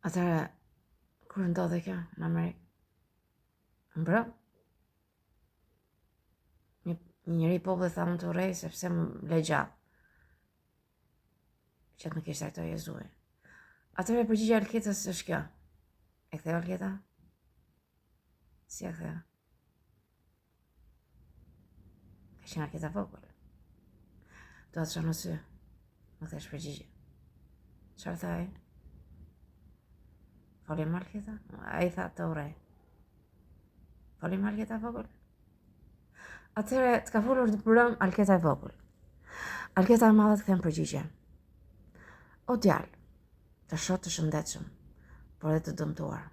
Atëherë, kur ndodhe kjo në Amerikë, mbrë, një njëri populli tha më të urrej sepse më le gjatë, që të më kishte ato Jezuji. Atëherë përgjigja e Alketës është kjo. E ktheu Alketa? Si e ktheu? Ka qenë Alketa vogël. Do të shoh në sy, më thesh përgjigje. Çfarë tha ai? Foli me Alketa? Ai tha të urrej. Foli me Alketa vogël? Atëherë të ka folur të brëm Alketa e vogël. Alketa e madhe të kthen përgjigje. O djalë, të shoh të shëndetshëm, por edhe të dëmtuar.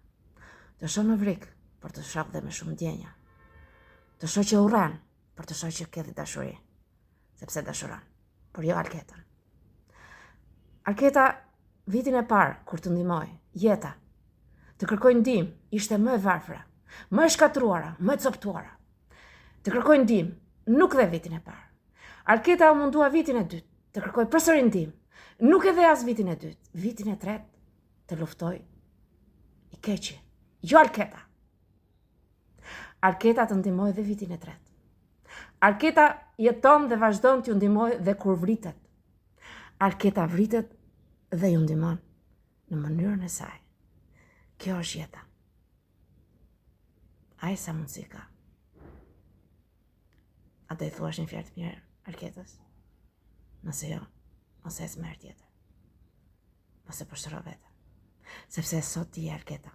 Të shoh në vrik, por të shoh dhe me shumë ndjenja. Të shoh që urren, por të shoh që ke dashuri, sepse dashuron, por jo Alketën. Alketa vitin e parë kur të ndihmoi, jeta, të kërkoj ndihmë, ishte më e varfra, më e shkatruara, më e coptuara. Të kërkoj ndihmë, nuk dhe vitin e parë. Alketa u mundua vitin e dytë, të kërkoj përsëri ndihmë. Nuk edhe as vitin e dytë, vitin e tretë të luftoj i keqi, jo Alketa. Alketa të ndihmoi dhe vitin e tretë. Alketa jeton dhe vazhdon t'ju ndihmoj dhe kur vritet. Alketa vritet dhe ju ndihmon në mënyrën e saj. Kjo është jeta. Ai sa mundësi ka. A do i thuash një fjalë të mirë Alketës? Nëse jo, ose e smerë tjetër. Nëse përshëro vetën. Sepse sot ti je Alketa.